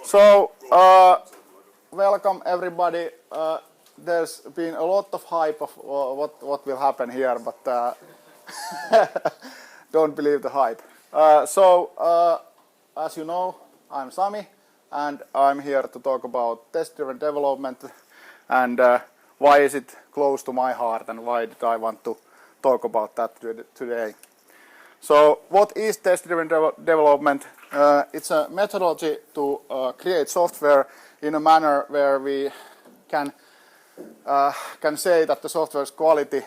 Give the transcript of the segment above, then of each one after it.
So, welcome everybody. There's been a lot of hype of what will happen here, but don't believe the hype. As you know, I'm Sami, and I'm here to talk about test-driven development and why is it close to my heart and why did I want to talk about that today. So, what is test-driven development? It's a methodology to create software in a manner where we can say that the software's quality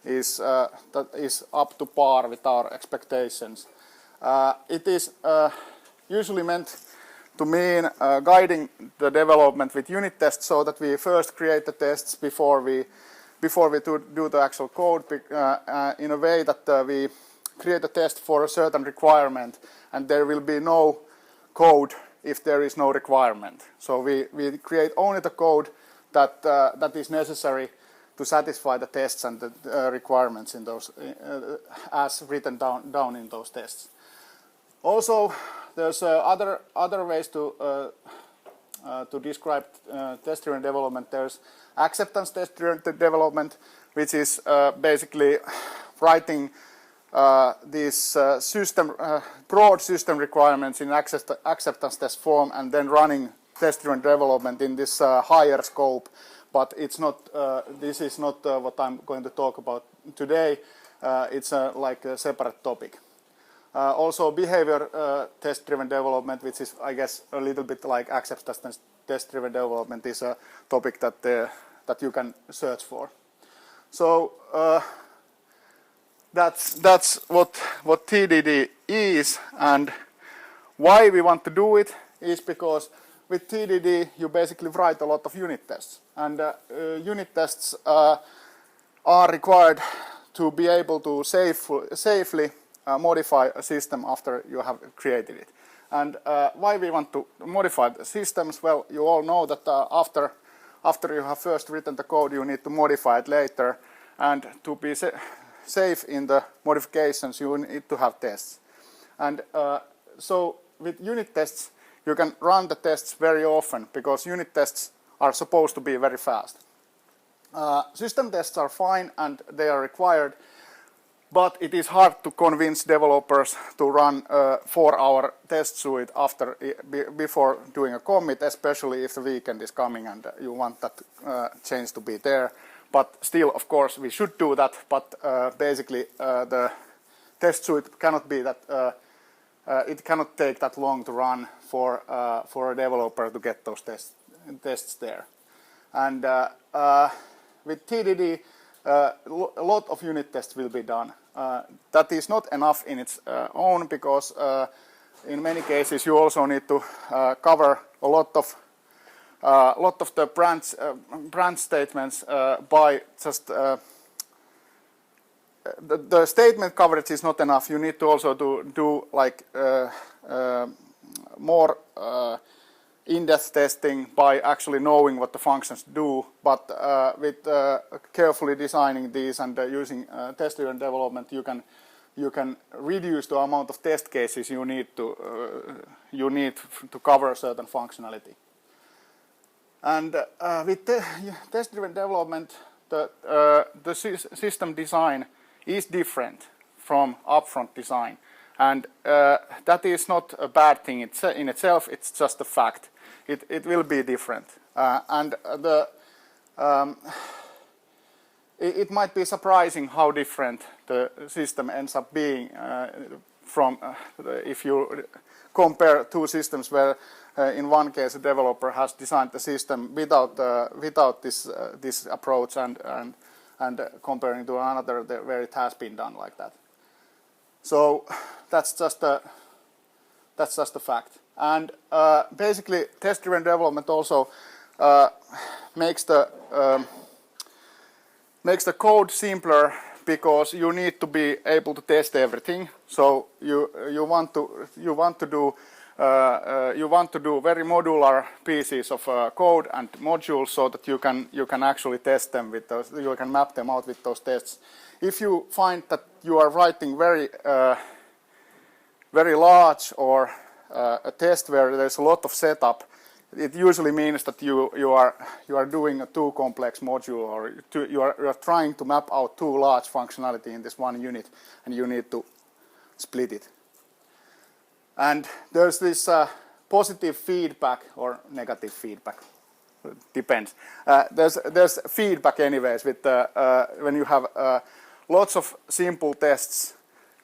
is up to par with our expectations. It is usually meant to mean guiding the development with unit tests, so that we first create the tests before we do the actual code in a way that we create a test for a certain requirement, and there will be no code if there is no requirement. So we create only the code that is necessary to satisfy the tests and the requirements in those as written down in those tests. Also, there's other ways to describe test-driven development. There's acceptance test-driven development, which is basically writing these broad system requirements in acceptance test form and then running test-driven development in this higher scope. But it's not. This is not what I'm going to talk about today. It's like a separate topic. Also, behavior test-driven development, which is, I guess, a little bit like acceptance test-driven development, is a topic that you can search for. So that's what TDD is, and why we want to do it is because with TDD you basically write a lot of unit tests, and unit tests are required to be able to safely modify a system after you have created it. And why we want to modify the systems? Well, you all know that after you have first written the code, you need to modify it later, and to be safe in the modifications, you need to have tests. And so with unit tests, you can run the tests very often because unit tests are supposed to be very fast. System tests are fine and they are required, but it is hard to convince developers to run a 4-hour test suite before doing a commit, especially if the weekend is coming and you want that change to be there. But still, of course, we should do that, but basically the test suite cannot be that, it cannot take that long to run for a developer to get those tests there. And with TDD, a lot of unit tests will be done. That is not enough in its own, because in many cases you also need to cover a lot of the branch statements by just the statement coverage is not enough. You need to also do like more in-depth testing by actually knowing what the functions do. But with carefully designing these and using test-driven development, you can reduce the amount of test cases you need to cover a certain functionality. And with test-driven development, the system design is different from upfront design, and that is not a bad thing in itself. It's just a fact. It will be different, and it might be surprising how different the system ends up being from if you compare two systems where in one case a developer has designed the system without this approach and comparing to another where it has been done like that. So that's just a fact. And basically, test-driven development also makes the code simpler, because you need to be able to test everything. So you want to do very modular pieces of code and modules, so that you can actually test them with those. You can map them out with those tests. If you find that you are writing very large or a test where there's a lot of setup, it usually means that you are doing a too complex module, or you are trying to map out too large functionality in this one unit, and you need to split it. And there's this positive feedback or negative feedback, depends. There's feedback anyways with when you have lots of simple tests,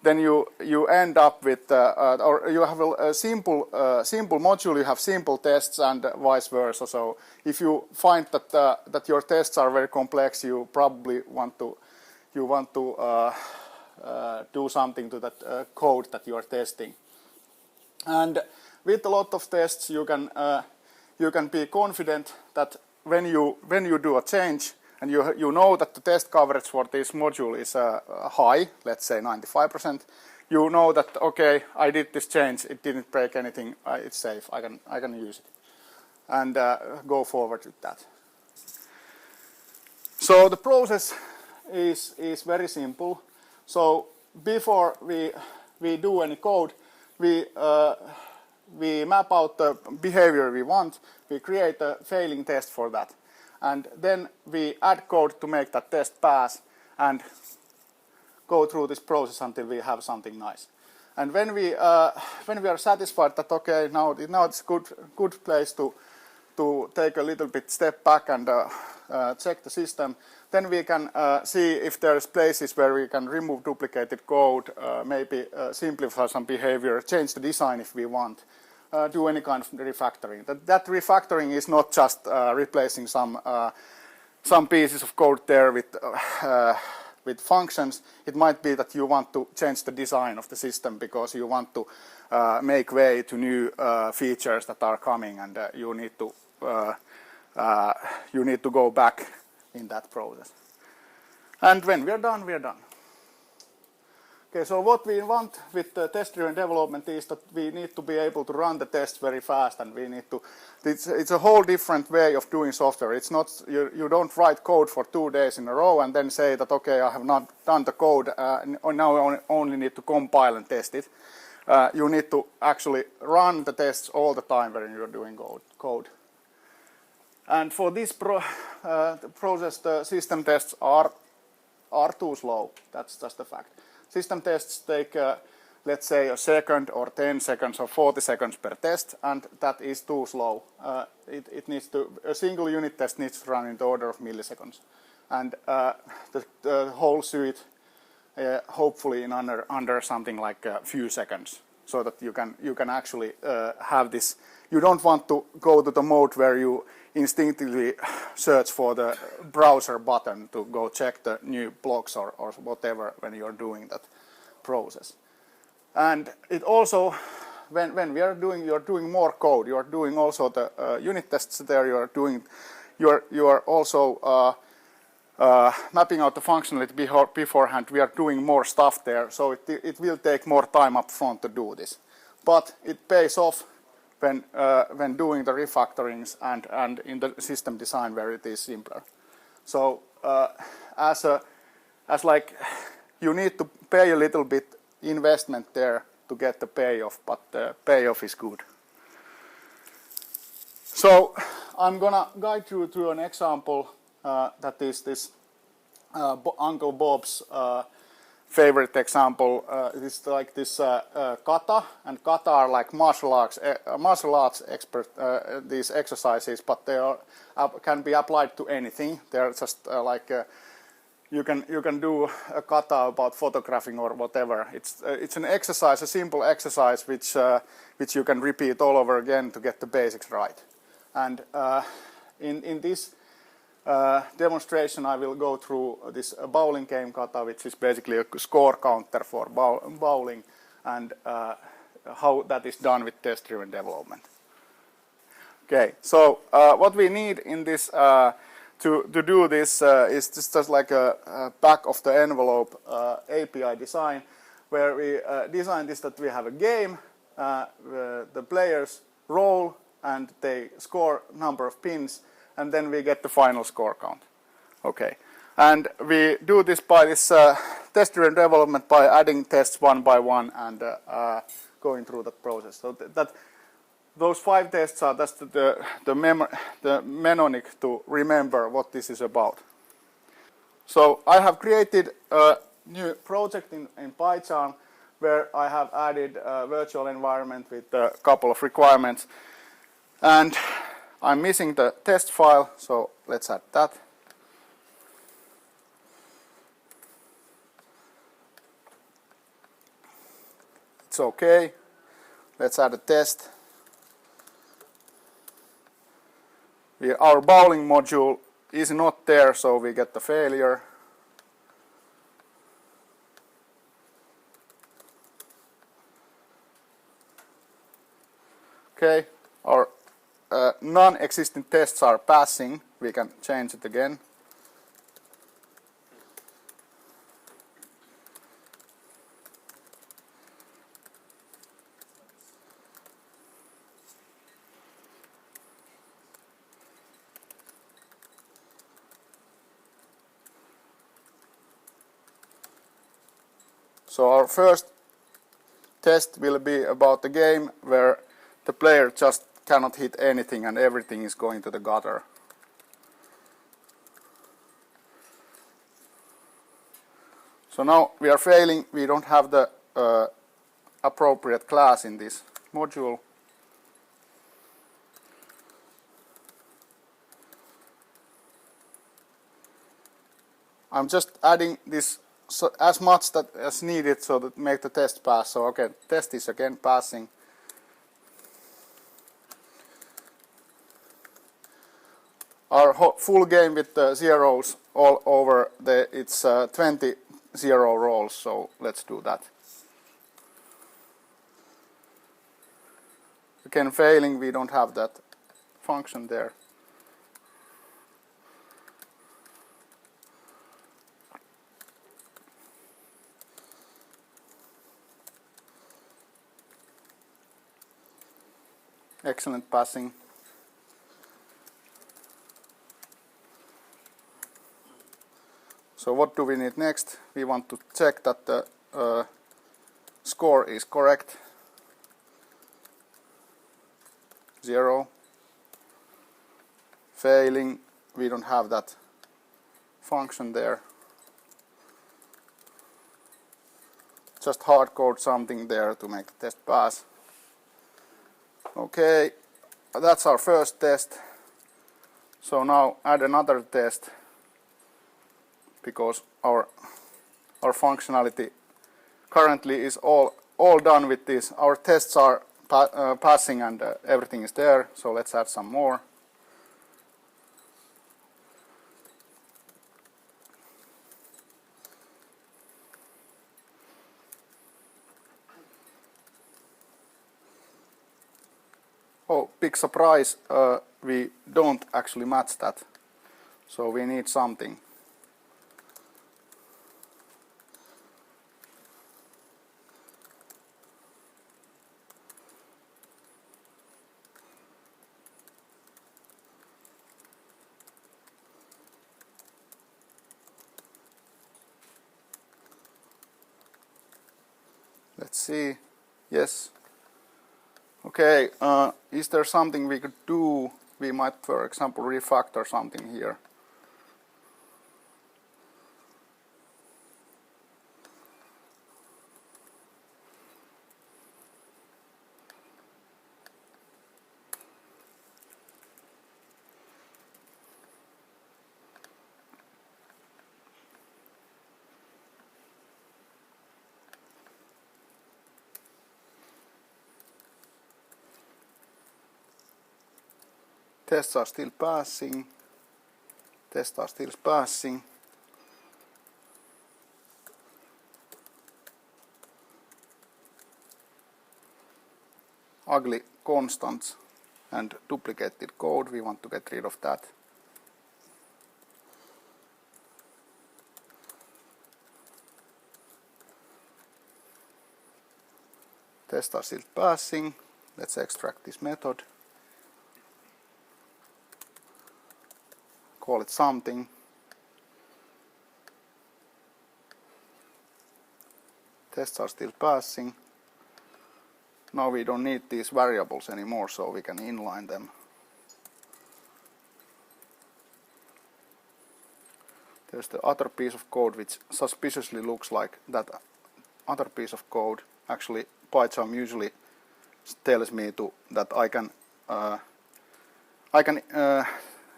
then you end up with or you have a simple module, you have simple tests, and vice versa. So if you find that that your tests are very complex, you probably want to do something to that code that you are testing. And with a lot of tests, you can be confident that when you do a change, and you know that the test coverage for this module is high, let's say 95%, you know that, okay, I did this change, it didn't break anything, it's safe, I can use it, and go forward with that. So the process is very simple. So before we do any code, we map out the behavior we want, we create a failing test for that. And then we add code to make that test pass and go through this process until we have something nice. And when we are satisfied that, okay, now it's good place to take a little bit step back and check the system, then we can see if there's places where we can remove duplicated code, maybe simplify some behavior, change the design if we want. Do any kind of refactoring. That refactoring is not just replacing some pieces of code there with functions. It might be that you want to change the design of the system because you want to make way to new features that are coming, and you need to go back in that process. And when we are done, we are done. Okay, so what we want with the test-driven development is that we need to be able to run the tests very fast, and we need to. It's a whole different way of doing software. It's not you don't write code for 2 days in a row and then say that, okay, I have not done the code, now I only need to compile and test it. You need to actually run the tests all the time when you're doing code. And for this process, the system tests are too slow. That's just a fact. System tests take, let's say, a second or 10 seconds or 40 seconds per test, and that is too slow. A single unit test needs to run in the order of milliseconds, and the whole suite hopefully in under something like a few seconds, so that you can actually have this. You don't want to go to the mode where you instinctively search for the browser button to go check the new blogs or whatever when you're doing that process. And it also, when you're doing more code, you're doing also the unit tests there, you are also mapping out the functionality beforehand. We are doing more stuff there, so it will take more time up front to do this. But it pays off when doing the refactorings and in the system design where it is simpler. So as like you need to pay a little bit investment there to get the payoff, but the payoff is good. So I'm gonna guide you through an example that is this Uncle Bob's favorite example. Is like this kata, and kata are like martial arts expert these exercises, but they can be applied to anything. They're just like you can do a kata about photographing or whatever. It's an exercise, a simple exercise which you can repeat all over again to get the basics right. And in this demonstration, I will go through this bowling game kata, which is basically a score counter for bowling, and how that is done with test-driven development. Okay, so what we need in this to do this is just like a back of the envelope API design, where we design this that we have a game, the players roll and they score number of pins, and then we get the final score count. Okay, and we do this by this test-driven development by adding tests one by one and going through that process. So that those 5 tests are just the mnemonic to remember what this is about. So I have created a new project in PyCharm where I have added a virtual environment with a couple of requirements, and I'm missing the test file, so let's add that. It's okay. Let's add a test. Our bowling module is not there, so we get the failure. Okay, our non-existing tests are passing. We can change it again. So our first test will be about the game where the player just cannot hit anything and everything is going to the gutter. So now we are failing, we don't have the appropriate class in this module. I'm just adding this as much as needed so that make the test pass. So okay, test is again passing. Our full game with the zeros all over, it's 20 zero rolls, so let's do that. Again, failing, we don't have that function there. Excellent passing. So what do we need next? We want to check that the score is correct. 0. Failing, we don't have that function there. Just hard code something there to make the test pass. Okay, that's our first test. So now add another test, because our functionality currently is all done with this. Our tests are passing and everything is there, so let's add some more. Oh, big surprise, we don't actually match that, so we need something. Let's see. Yes. Okay, is there something we could do? We might, for example, refactor something here. Tests are still passing. Tests are still passing. Ugly constants and duplicated code, we want to get rid of that. Tests are still passing. Let's extract this method. Call it something. Tests are still passing. now we don't need these variables anymore, so we can inline them. There's the other piece of code which suspiciously looks like that other piece of code. Actually, PyCharm usually tells me that I can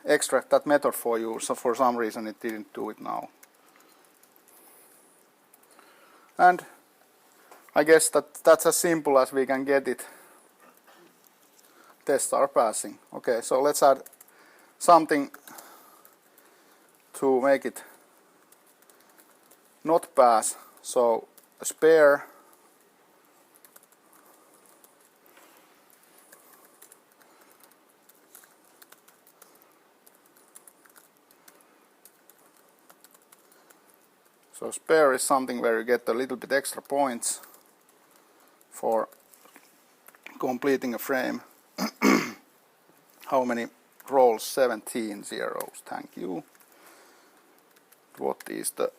extract that method for you, so for some reason it didn't do it now. And I guess that's as simple as we can get it. Tests are passing. Okay, so let's add something to make it not pass. So a spare is something where you get a little bit extra points for completing a frame. How many rolls? 17 zeros. Thank you. What is the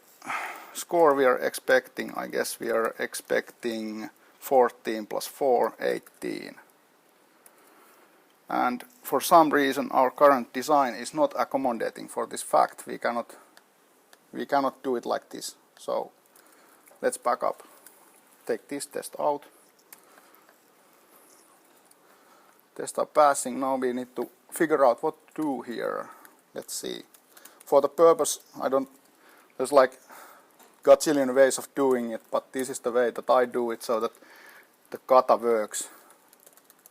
score we are expecting? I guess we are expecting 14 plus 4, 18. And for some reason our current design is not accommodating for this fact. We cannot do it like this. So let's back up. Take this test out. Tests are passing. Now we need to figure out what to do here. Let's see. For the purpose, there's like gazillion ways of doing it, but this is the way that I do it so that the kata works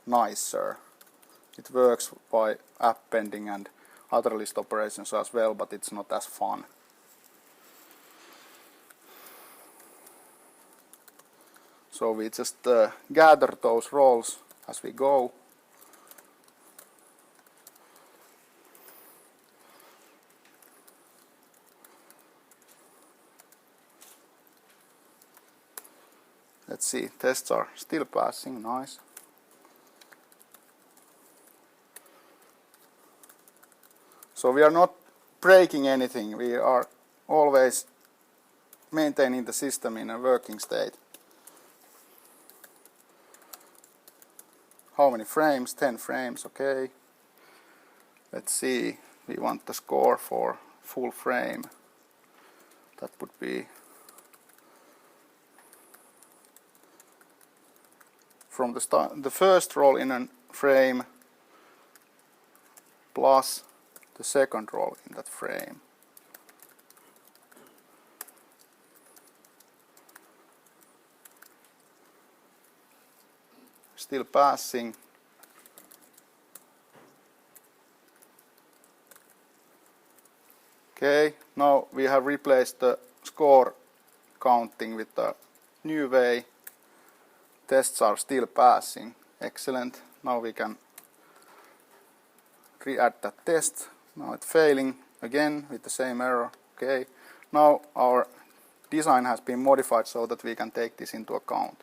nicer. It works by appending and other list operations as well, but it's not as fun. So we just gather those rolls as we go. Let's see, tests are still passing, nice. So we are not breaking anything, we are always maintaining the system in a working state. How many frames? 10 frames, okay. Let's see, we want the score for full frame. That would be from the start, the first roll in a frame plus the second roll in that frame. Still passing. Okay, now we have replaced the score counting with the new way. Tests are still passing. Excellent. Now we can re-add that test. Now it's failing again with the same error. Okay. Now our design has been modified so that we can take this into account.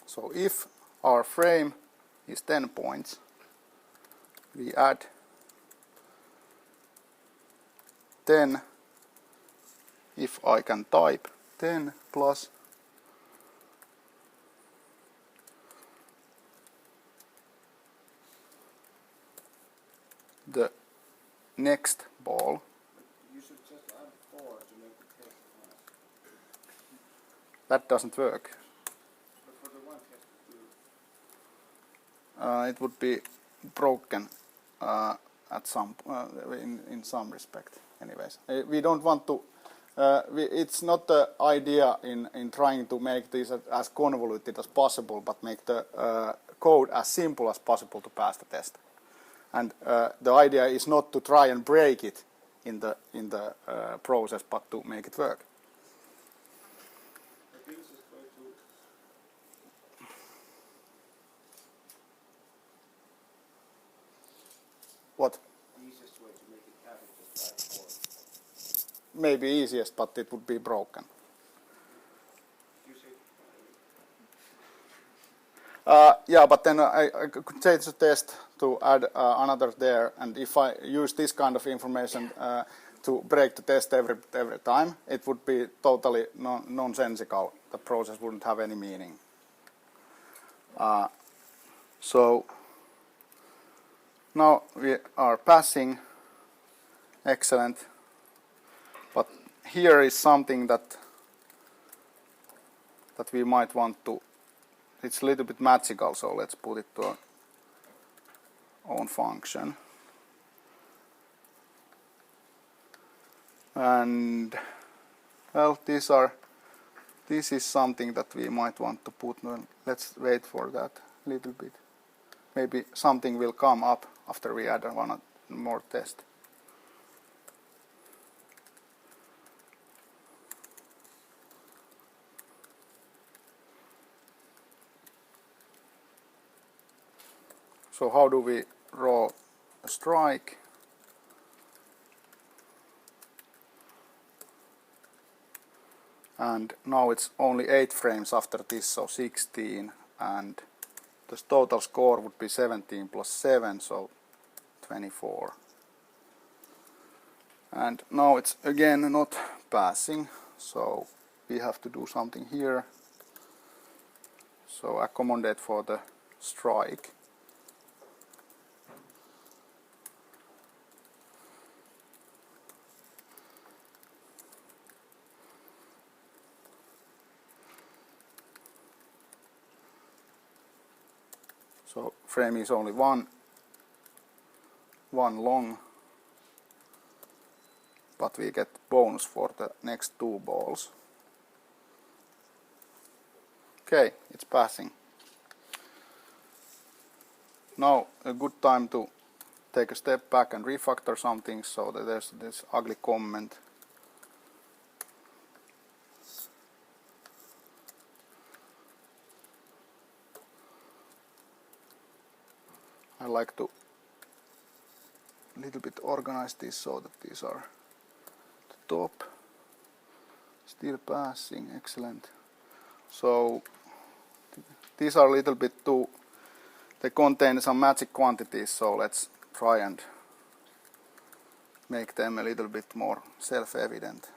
So if our frame is 10 points, we add 10, if I can type 10 plus the next ball. You should just add 4 to make it test fast. That doesn't work. But for the one test, It would be broken at some in some respect. Anyways, we don't want to. It's not the idea in trying to make this as convoluted as possible, but make the code as simple as possible to pass the test. And the idea is not to try and break it in the process, but to make it work. the easiest way to What? easiest way to make it happen just add 4. Maybe easiest, but it would be broken. You see, Yeah, but then I could change the test to add another there, and if I use this kind of information, to break the test every time, it would be totally nonsensical. The process wouldn't have any meaning. So now we are passing. Excellent. But here is something that we might want to. It's a little bit magical, so let's put it to our own function. And well, this is something that we might want to put. Let's wait for that a little bit. Maybe something will come up after we add one more test. So how do we draw a strike? And now it's only 8 frames after this, so 16, and the total score would be 17 plus 7, so 24. And now it's again not passing, so we have to do something here. So accommodate for the strike. So frame is only one long, but we get bonus for the next 2 balls. Okay, it's passing. Now a good time to take a step back and refactor something, so that there's this ugly comment. I like to a little bit organize this so that these are the top. Still passing, excellent. So these are a little bit too, they contain some magic quantities, so let's try and make them a little bit more self-evident.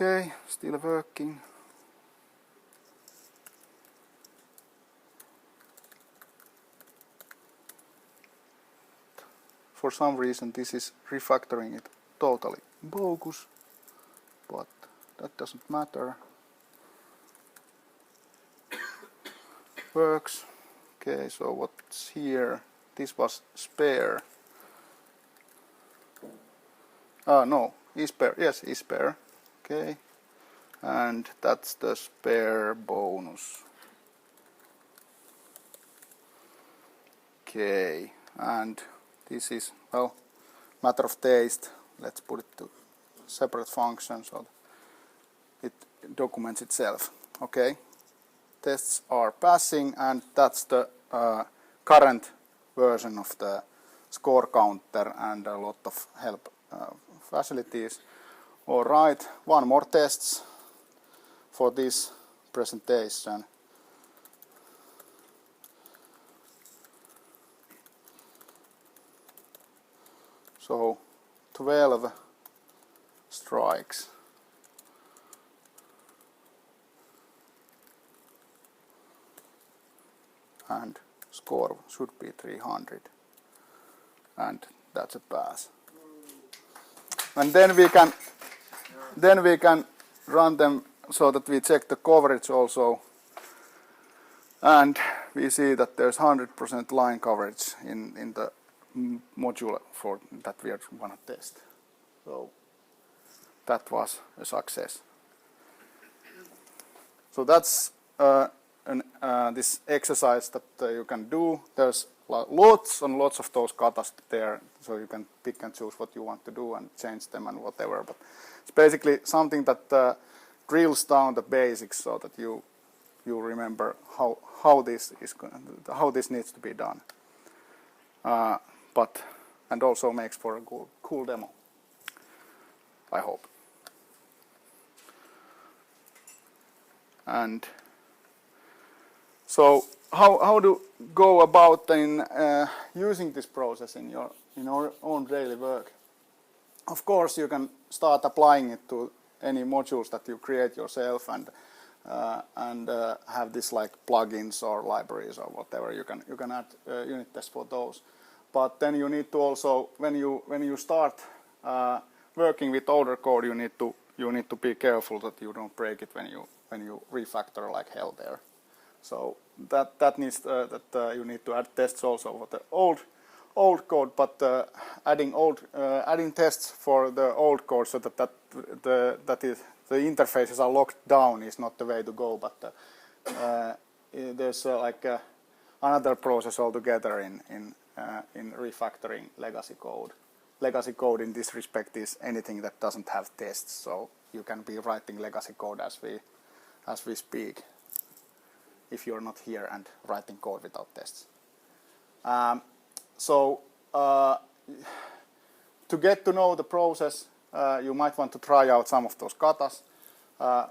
Okay, still working. For some reason this is refactoring it totally bogus, but that doesn't matter. Works. Okay, so what's here? This was spare. No, spare. Yes, spare. Okay, and that's the spare bonus. Okay, and this is, well, matter of taste. Let's put it to separate function so it documents itself. Okay, tests are passing, and that's the current version of the score counter and a lot of help facilities. Alright, one more tests for this presentation. So 12 strikes. And score should be 300. And that's a pass. And then we can run them so that we check the coverage also, and we see that there's 100% line coverage in the module for that we are going to test. So that was a success. So that's this exercise that you can do. There's lots and lots of those katas there, so you can pick and choose what you want to do and change them and whatever. But it's basically something that drills down the basics so that you remember how this needs to be done. and also makes for a cool demo, I hope. And so how to go about in using this process in your own daily work? Of course, you can start applying it to any modules that you create yourself, and have this like plugins or libraries or whatever. You can add unit tests for those. But then you need to also, when you start working with older code, you need to be careful that you don't break it when you refactor like hell there. So that needs you need to add tests also for the old code, but adding tests for the old code so that the interfaces are locked down is not the way to go. But there's another process altogether in refactoring legacy code. Legacy code in this respect is anything that doesn't have tests. So you can be writing legacy code as we speak, if you're not here and writing code without tests. So to get to know the process, you might want to try out some of those katas.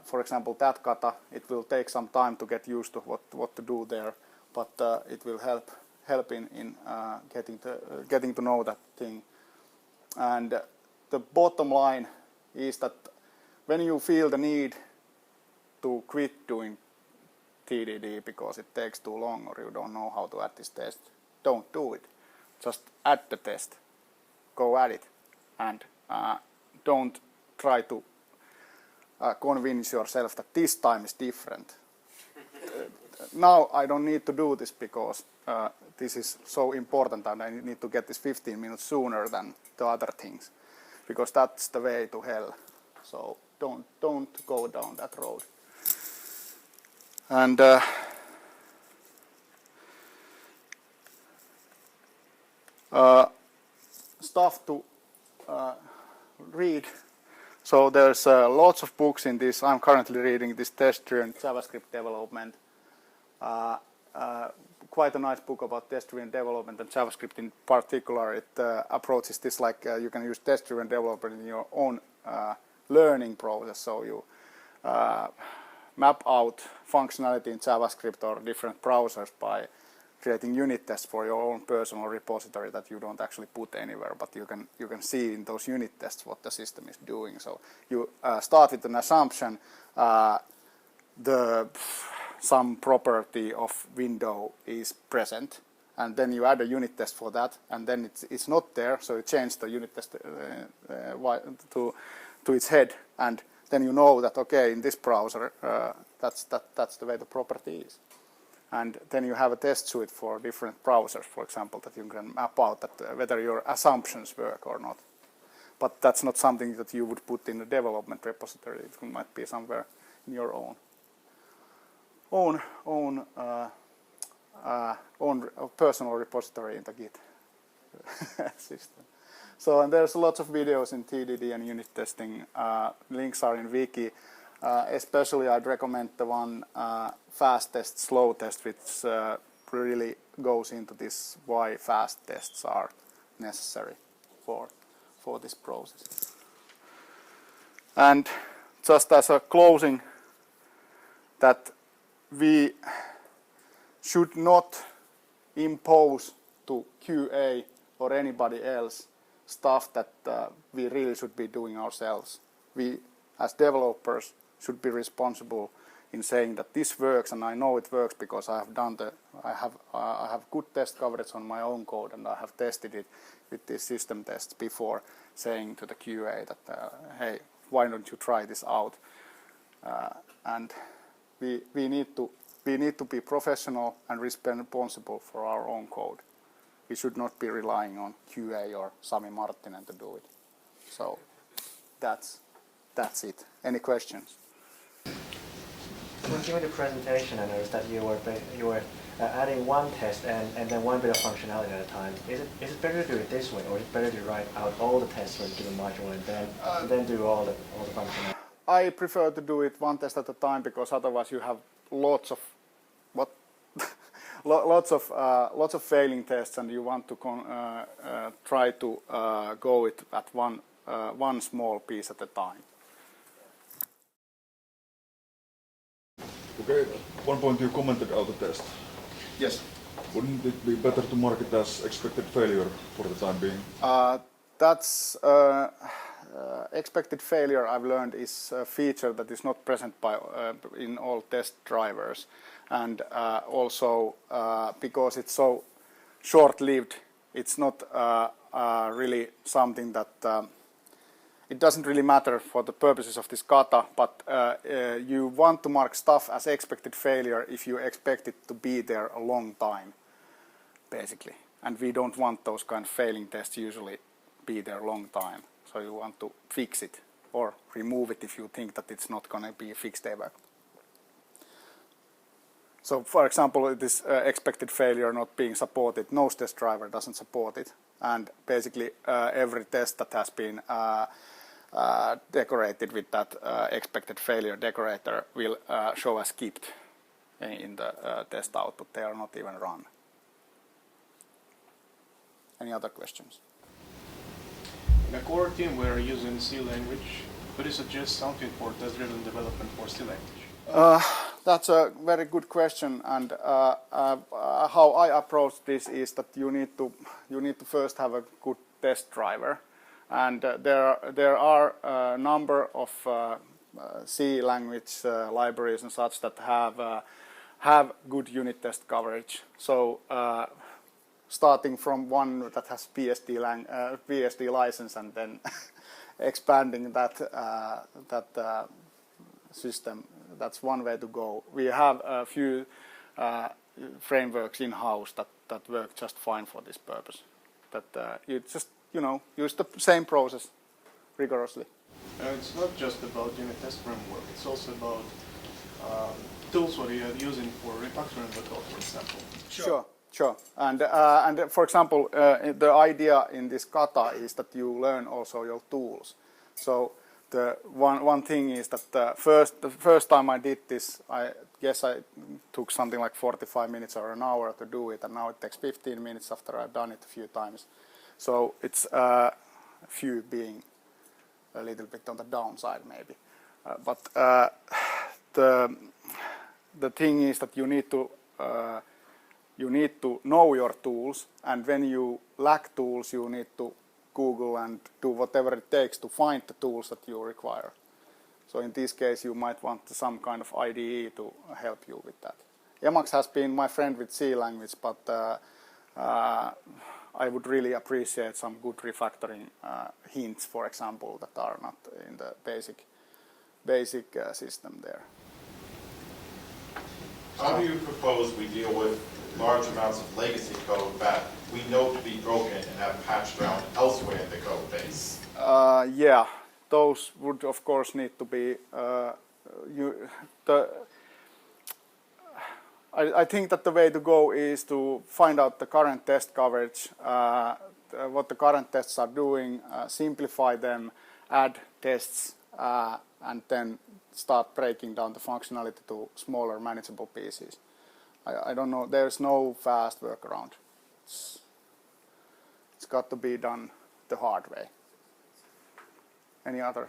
For example, that kata, it will take some time to get used to what to do there, but it will help in getting to know that thing. And the bottom line is that when you feel the need to quit doing TDD because it takes too long or you don't know how to add this test, don't do it. Just add the test, go at it, and don't try to convince yourself that this time is different. Now I don't need to do this because this is so important and I need to get this 15 minutes sooner than the other things, because that's the way to hell. So don't go down that road. And stuff to read. So there's lots of books in this. I'm currently reading this test-driven JavaScript development. Quite a nice book about test-driven development and JavaScript in particular. It approaches this like you can use test-driven development in your own learning process. So you map out functionality in JavaScript or different browsers by creating unit tests for your own personal repository that you don't actually put anywhere, but you can see in those unit tests what the system is doing. So you start with an assumption, some property of window is present, and then you add a unit test for that, and then it's not there, so you change the unit test to its head, and then you know that okay, in this browser that's the way the property is. And then you have a test suite for different browsers, for example, that you can map out that whether your assumptions work or not. But that's not something that you would put in a development repository. It might be somewhere in your own personal repository in the Git system. So, and there's lots of videos in TDD and unit testing. Links are in wiki. Especially I'd recommend the one fast test, slow test, which really goes into this why fast tests are necessary for this process. And just as a closing, that we should not impose to QA or anybody else stuff that we really should be doing ourselves. We as developers should be responsible in saying that this works, and I know it works because I have good test coverage on my own code, and I have tested it with these system tests before, saying to the QA that hey, why don't you try this out? And we need to be professional and responsible for our own code. We should not be relying on QA or Sami Marttinen to do it. So that's it. Any questions? When giving the presentation, I noticed that you were adding one test and then one bit of functionality at a time. Is it better to do it this way, or is it better to write out all the tests for a given module and then do all the functionality? I prefer to do it one test at a time, because otherwise you have lots lots of failing tests, and you want to try to go it at one small piece at a time. Okay, at one point you commented out the test. Yes. Wouldn't it be better to mark it as expected failure for the time being? That's expected failure, I've learned, is a feature that is not present in all test drivers, and also because it's so short-lived, it's not really something that it doesn't really matter for the purposes of this kata, but you want to mark stuff as expected failure if you expect it to be there a long time, basically. And we don't want those kind of failing tests usually be there a long time. So you want to fix it or remove it if you think that it's not going to be fixed ever. So for example, this expected failure not being supported, no test driver doesn't support it. And basically every test that has been decorated with that expected failure decorator will show as skipped in the test output. They are not even run. Any other questions? In a core team we are using C language. Could you suggest something for test-driven development for C language? That's a very good question, and how I approach this is that you need to first have a good test driver, and there are a number of C language libraries and such that have good unit test coverage. So starting from one that has BSD license and then expanding that system, that's one way to go. We have a few frameworks in-house that work just fine for this purpose. That you just use the same process rigorously. It's not just about unit test framework. It's also about tools what you are using for refactoring the code, for example. Sure. And for example, the idea in this kata is that you learn also your tools. So the one thing is that the first time I did this, I guess I took something like 45 minutes or an hour to do it, and now it takes 15 minutes after I've done it a few times. So it's few being a little bit on the downside maybe. But the thing is that you need to know your tools, and when you lack tools, you need to Google and do whatever it takes to find the tools that you require. So in this case, you might want some kind of IDE to help you with that. Emacs has been my friend with C language, but I would really appreciate some good refactoring hints, for example, that are not in the basic system there. How do you propose we deal with large amounts of legacy code that we know to be broken and have patched around elsewhere in the code base? Yeah, those would of course need to be. I think that the way to go is to find out the current test coverage, what the current tests are doing, simplify them, add tests, and then start breaking down the functionality to smaller manageable pieces. I don't know, there's no fast workaround. It's got to be done the hard way. Any other?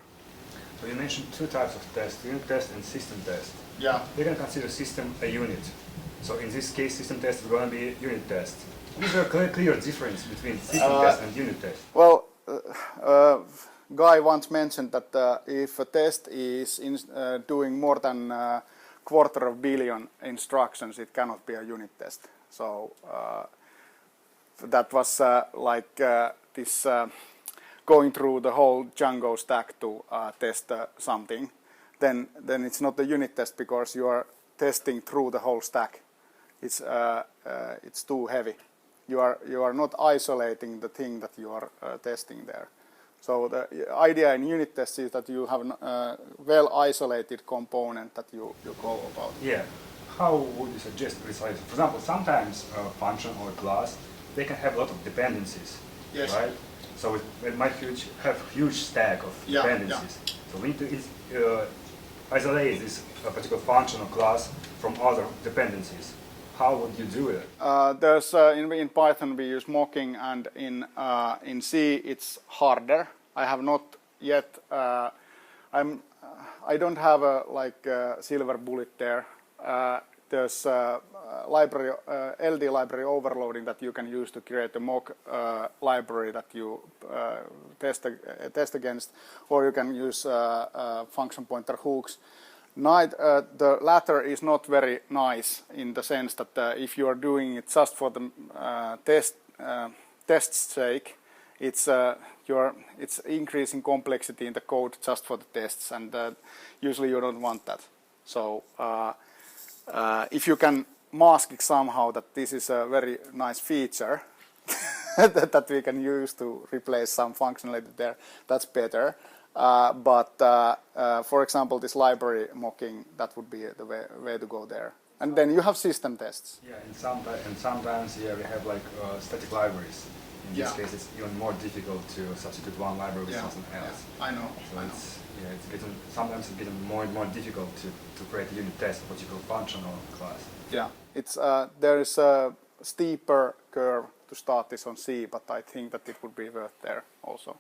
So you mentioned two types of tests, unit test and system test. Yeah. We can consider system a unit. So in this case, system test is going to be unit test. Is there a clear difference between system test and unit test? Well, Guy once mentioned that if a test is doing more than 250 million instructions, it cannot be a unit test. So that was like this going through the whole Django stack to test something. Then it's not a unit test because you are testing through the whole stack. It's too heavy. You are not isolating the thing that you are testing there. So the idea in unit tests is that you have a well-isolated component that you go about. Yeah. How would you suggest precise? For example, sometimes a function or a class, they can have a lot of dependencies, Yes. right? So it might have huge stack of dependencies. So we need to isolate this particular function or class from other dependencies. how would you do it? There's in Python we use mocking, and in C it's harder. I have not yet. I don't have a silver bullet there. There's library LD library overloading that you can use to create a mock library that you test against, or you can use function pointer hooks. The latter is not very nice in the sense that if you are doing it just for the test's sake, it's increasing complexity in the code just for the tests, and usually you don't want that. So if you can mask it somehow that this is a very nice feature that we can use to replace some functionality there, that's better. But for example, this library mocking, that would be the way to go there. And then you have system tests. Yeah, and sometimes we have like static libraries. In this case, it's even more difficult to substitute one library with something else. Yeah, I know. So sometimes it's getting more and more difficult to create a unit test, what you call functional class. Yeah, there is a steeper curve to start this on C, but I think that it would be worth there also.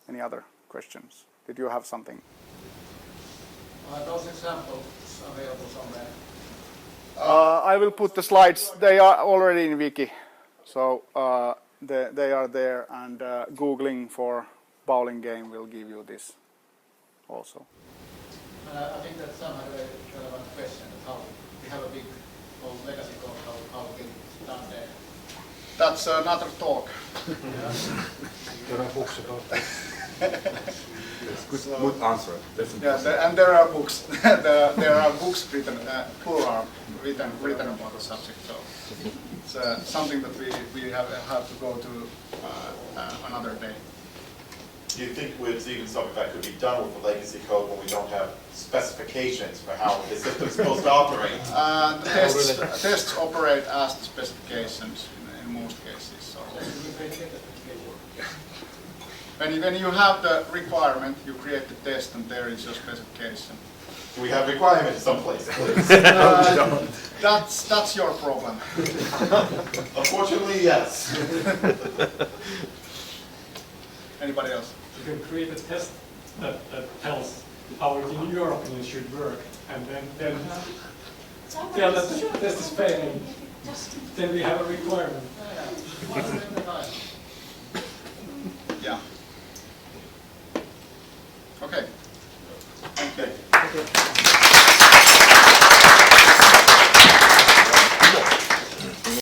Any other questions? Did you have something? Are those examples available somewhere? I will put the slides. They are already in Wiki, so they are there, and Googling for bowling game will give you this also. I think that some have a relevant question, how we have a big old legacy code, how we get it done there. That's another talk. There are books about that. That's good answer. And there are books. there are books written, plural, written about the subject. So it's something that we have to go to another day. Do you think with even something that could be done with the legacy code when we don't have specifications for how the system's supposed to operate? The tests operate as the specifications in most cases. So when you have the requirement, you create the test, and there is your specification. Do we have requirements someplace, please? That's your problem. Unfortunately, yes. Anybody else? You can create a test that tells how it, in your opinion, should work, and then tell that the test is failing. Then we have a requirement.